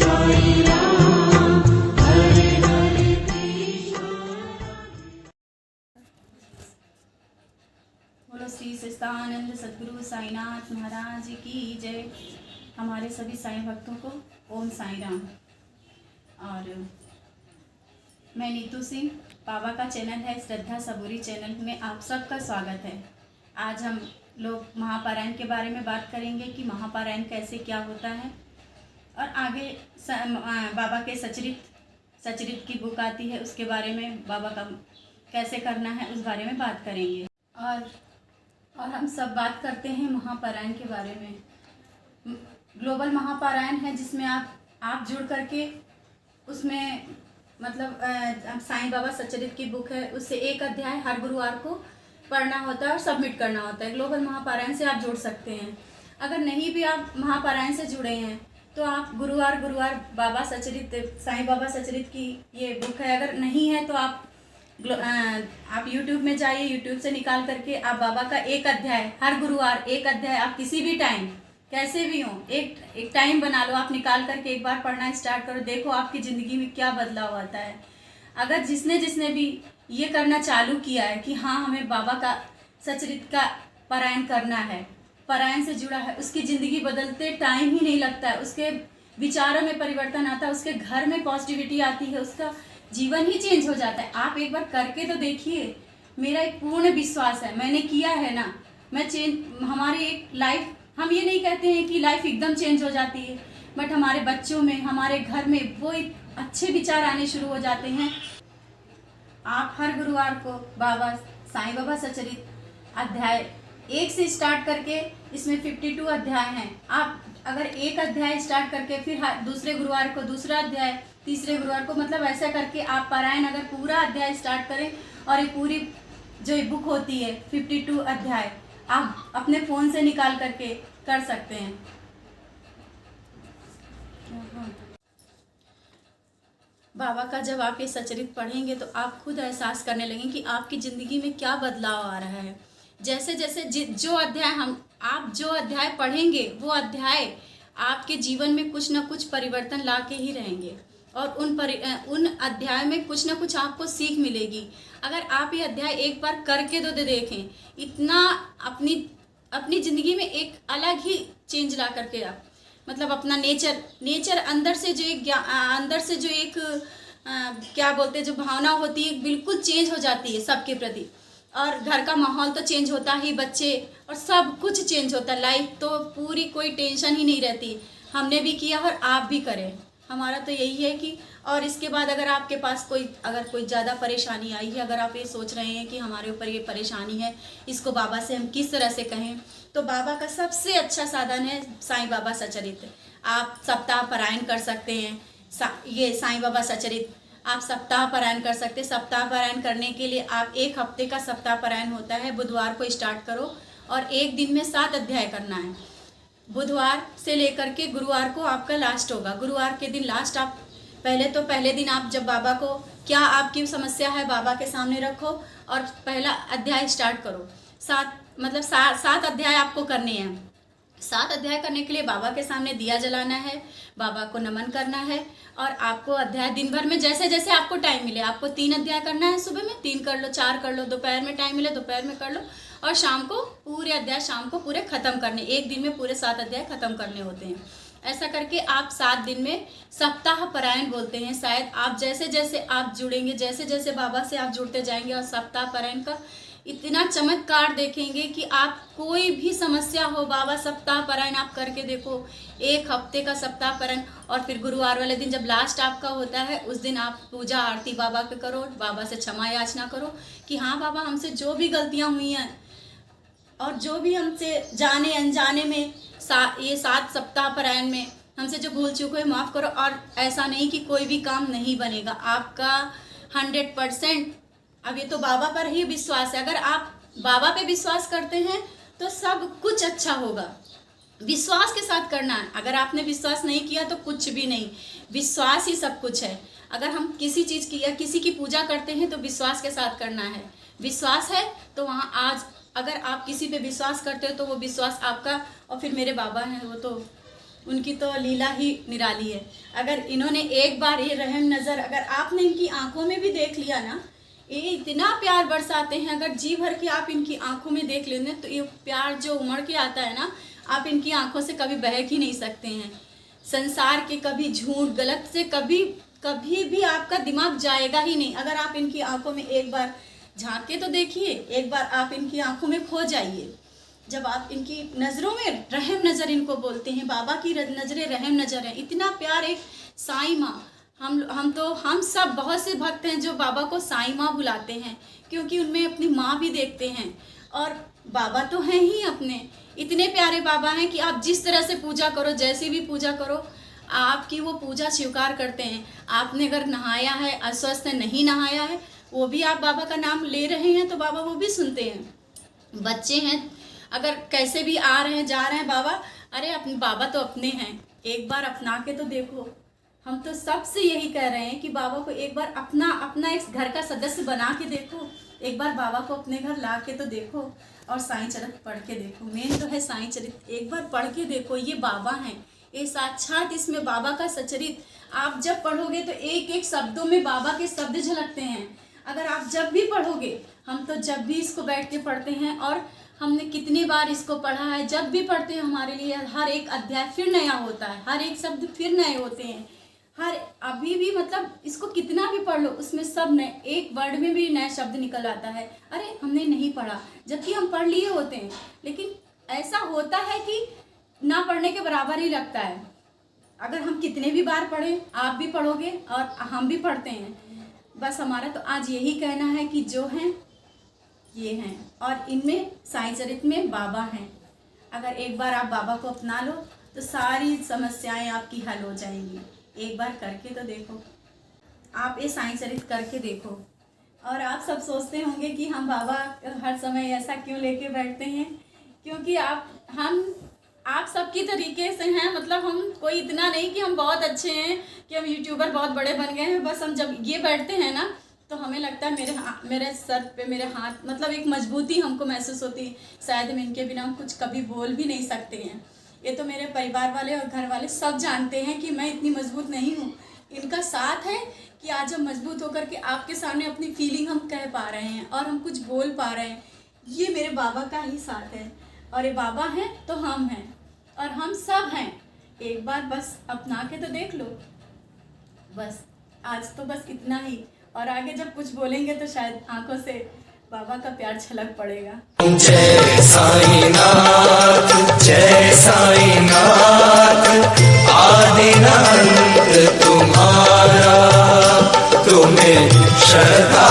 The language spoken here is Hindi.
साई राम, हरे हरे कृष्ण। बोलो श्री सच्चिदानंद सद्गुरु साईनाथ महाराज की जय। हमारे सभी साईं भक्तों को ओम साई राम। और मैं नीतू सिंह, बाबा का चैनल है श्रद्धा सबूरी चैनल में आप सबका स्वागत है। आज हम लोग महापारायण के बारे में बात करेंगे कि महापारायण कैसे क्या होता है, और आगे बाबा के सचरित की बुक आती है, उसके बारे में बाबा का कैसे करना है उस बारे में बात करेंगे। और हम सब बात करते हैं महापारायण के बारे में। ग्लोबल महापारायण है जिसमें आप जुड़ करके उसमें मतलब साईं बाबा सचरित की बुक है, उससे एक अध्याय हर गुरुवार को पढ़ना होता है और सबमिट करना होता है। ग्लोबल महापारायण से आप जुड़ सकते हैं। अगर नहीं भी आप महापारायण से जुड़े हैं तो आप गुरुवार बाबा सचरित, साईं बाबा सचरित की ये बुक है। अगर नहीं है तो आप YouTube में जाइए, YouTube से निकाल करके आप बाबा का एक अध्याय, हर गुरुवार एक अध्याय आप किसी भी टाइम कैसे भी हो एक टाइम बना लो, आप निकाल करके एक बार पढ़ना स्टार्ट करो, देखो आपकी ज़िंदगी में क्या बदलाव आता है। अगर जिसने भी ये करना चालू किया है कि हाँ हमें बाबा का सचरित का पारायण करना है, पारायण से जुड़ा है, उसकी ज़िंदगी बदलते टाइम ही नहीं लगता है, उसके विचारों में परिवर्तन आता है, उसके घर में पॉजिटिविटी आती है, उसका जीवन ही चेंज हो जाता है। आप एक बार करके तो देखिए, मेरा एक पूर्ण विश्वास है, मैंने किया है ना, हमारी एक लाइफ, हम ये नहीं कहते हैं कि लाइफ एकदम चेंज हो जाती है, बट हमारे बच्चों में, हमारे घर में वो एक अच्छे विचार आने शुरू हो जाते हैं। आप हर गुरुवार को बाबा साईं बाबा सचरित अध्याय 1 से स्टार्ट करके, इसमें 52 अध्याय हैं। आप अगर एक अध्याय स्टार्ट करके फिर दूसरे गुरुवार को दूसरा अध्याय, तीसरे गुरुवार को, मतलब ऐसा करके आप पारायण अगर पूरा अध्याय स्टार्ट करें और ये पूरी जो बुक होती है 52 अध्याय आप अपने फ़ोन से निकाल करके कर सकते हैं। बाबा का जब आप ये सचरित पढ़ेंगे तो आप खुद एहसास करने लगेंगे कि आपकी ज़िंदगी में क्या बदलाव आ रहा है। जैसे जैसे जो अध्याय पढ़ेंगे वो अध्याय आपके जीवन में कुछ ना कुछ परिवर्तन ला के ही रहेंगे, और उन अध्याय में कुछ ना कुछ आपको सीख मिलेगी। अगर आप ये अध्याय एक बार करके तो देखें, इतना अपनी ज़िंदगी में एक अलग ही चेंज ला करके आप, मतलब अपना नेचर अंदर से जो एक क्या बोलते हैं, जो भावना होती है बिल्कुल चेंज हो जाती है सबके प्रति, और घर का माहौल तो चेंज होता ही, बच्चे और सब कुछ चेंज होता है। लाइफ तो पूरी कोई टेंशन ही नहीं रहती। हमने भी किया और आप भी करें, हमारा तो यही है कि। और इसके बाद अगर आपके पास अगर कोई ज़्यादा परेशानी आई है, अगर आप ये सोच रहे हैं कि हमारे ऊपर ये परेशानी है, इसको बाबा से हम किस तरह से कहें, तो बाबा का सबसे अच्छा साधन है साईं बाबा सचरित। आप सप्ताह पारायण कर सकते हैं, ये साईं बाबा सचरित आप सप्ताह पारायण कर सकते हैं। सप्ताह पारायण करने के लिए आप 1 हफ्ते का सप्ताह पारायण होता है, बुधवार को स्टार्ट करो और एक दिन में 7 अध्याय करना है। बुधवार से लेकर के गुरुवार को आपका लास्ट होगा। गुरुवार के दिन लास्ट आप पहले दिन आप जब बाबा को क्या आपकी समस्या है बाबा के सामने रखो और पहला अध्याय स्टार्ट करो। 7 अध्याय आपको करने हैं। 7 अध्याय करने के लिए बाबा के सामने दिया जलाना है, बाबा को नमन करना है, और आपको अध्याय दिन भर में जैसे जैसे आपको टाइम मिले, आपको 3 अध्याय करना है, सुबह में 3 कर लो, 4 कर लो, दोपहर में टाइम मिले दोपहर में कर लो, और शाम को पूरे अध्याय शाम को पूरे ख़त्म करने, एक दिन में पूरे 7 अध्याय ख़त्म करने होते हैं। ऐसा करके आप 7 दिन में सप्ताह पारायण बोलते हैं। शायद आप जैसे जैसे आप जुड़ेंगे, जैसे जैसे बाबा से आप जुड़ते जाएंगे और सप्ताह पारायण का इतना चमत्कार देखेंगे कि आप कोई भी समस्या हो, बाबा सप्ताह पारायण आप करके देखो, 1 हफ्ते का सप्ताह पारायण, और फिर गुरुवार वाले दिन जब लास्ट आपका होता है उस दिन आप पूजा आरती बाबा के करो, बाबा से क्षमा याचना करो कि हाँ बाबा हमसे जो भी गलतियाँ हुई हैं और जो भी हमसे जाने अनजाने में ये 7 सप्ताह पारायण में हमसे जो भूल चूक हुए माफ़ करो। और ऐसा नहीं कि कोई भी काम नहीं बनेगा आपका 100%। अब ये तो बाबा पर ही विश्वास है, अगर आप बाबा पे विश्वास करते हैं तो सब कुछ अच्छा होगा। विश्वास के साथ करना है, अगर आपने विश्वास नहीं किया तो कुछ भी नहीं, विश्वास ही सब कुछ है। अगर हम किसी चीज़ की या किसी की पूजा करते हैं तो विश्वास के साथ करना है। विश्वास है तो वहाँ अगर आप किसी पे विश्वास करते हो तो वो विश्वास आपका, और फिर मेरे बाबा हैं वो तो उनकी तो लीला ही निराली है। अगर इन्होंने एक बार ये रहम नज़र अगर आपने इनकी आंखों में भी देख लिया ना, ये इतना प्यार बरसाते हैं। अगर जी भर के आप इनकी आंखों में देख लेंगे तो ये प्यार जो उमड़ के आता है ना, आप इनकी आंखों से कभी बहक ही नहीं सकते हैं। संसार के कभी झूठ गलत से कभी भी आपका दिमाग जाएगा ही नहीं। अगर आप इनकी आंखों में एक बार झांक के तो देखिए, एक बार आप इनकी आंखों में खो जाइए। जब आप इनकी नज़रों में रहम नज़र इनको बोलते हैं, बाबा की नज़रें रहम नज़र है। इतना प्यार एक साईं माँ, हम सब बहुत से भक्त हैं जो बाबा को साईं माँ बुलाते हैं, क्योंकि उनमें अपनी माँ भी देखते हैं। और बाबा तो हैं ही अपने, इतने प्यारे बाबा हैं कि आप जिस तरह से पूजा करो, जैसी भी पूजा करो, आपकी वो पूजा स्वीकार करते हैं। आपने अगर नहाया है, अस्वस्थ है, नहीं नहाया है, वो भी आप बाबा का नाम ले रहे हैं तो बाबा वो भी सुनते हैं। बच्चे हैं, अगर कैसे भी आ रहे हैं, जा रहे हैं, बाबा अरे अपने बाबा तो अपने हैं, एक बार अपना के तो देखो। हम तो सबसे यही कह रहे हैं कि बाबा को एक बार अपना एक घर का सदस्य बना के देखो, एक बार बाबा को अपने घर ला के तो देखो, और साईं चरित्र पढ़ के देखो। मेन तो है साईं चरित्र, एक बार पढ़ के देखो। ये बाबा हैं, ये साक्षात इसमें बाबा का सचरित आप जब पढ़ोगे तो एक एक शब्दों में बाबा के शब्द झलकते हैं। अगर आप जब भी पढ़ोगे, हम तो जब भी इसको बैठ के पढ़ते हैं, और हमने कितनी बार इसको पढ़ा है, जब भी पढ़ते हैं हमारे लिए हर एक अध्याय फिर नया होता है, हर एक शब्द फिर नए होते हैं। अभी भी मतलब इसको कितना भी पढ़ लो, उसमें सब नए, एक वर्ड में भी नया शब्द निकल आता है। अरे हमने नहीं पढ़ा, जबकि हम पढ़ लिए होते हैं, लेकिन ऐसा होता है कि ना पढ़ने के बराबर ही लगता है। अगर हम कितने भी बार पढ़ें, आप भी पढ़ोगे और हम भी पढ़ते हैं। बस हमारा तो आज यही कहना है कि जो हैं ये हैं, और इनमें साईं चरित्र में बाबा हैं। अगर एक बार आप बाबा को अपना लो तो सारी समस्याएं आपकी हल हो जाएंगी। एक बार करके तो देखो, आप ये साईं चरित्र करके देखो। और आप सब सोचते होंगे कि हम बाबा हर समय ऐसा क्यों लेके बैठते हैं, क्योंकि आप सबकी तरीके से हैं। मतलब हम कोई इतना नहीं कि हम बहुत अच्छे हैं, कि हम यूट्यूबर बहुत बड़े बन गए हैं। बस हम जब ये बैठते हैं ना, तो हमें लगता है मेरे सर पे मेरे हाथ, मतलब एक मजबूती हमको महसूस होती है। शायद हम इनके बिना हम कुछ कभी बोल भी नहीं सकते हैं। ये तो मेरे परिवार वाले और घर वाले सब जानते हैं कि मैं इतनी मजबूत नहीं हूँ। इनका साथ है कि आज हम मजबूत होकर के आपके सामने अपनी फीलिंग हम कह पा रहे हैं और हम कुछ बोल पा रहे हैं। ये मेरे बाबा का ही साथ है, और ये बाबा हैं तो हम हैं, और हम सब हैं। एक बार बस अपना के तो देख लो। बस आज तो बस इतना ही, और आगे जब कुछ बोलेंगे तो शायद आंखों से बाबा का प्यार झलक पड़ेगा। जय साईनाथ, जय साईनाथ, आदिनाथ तुम्हारा, तुम्हें श्रद्धा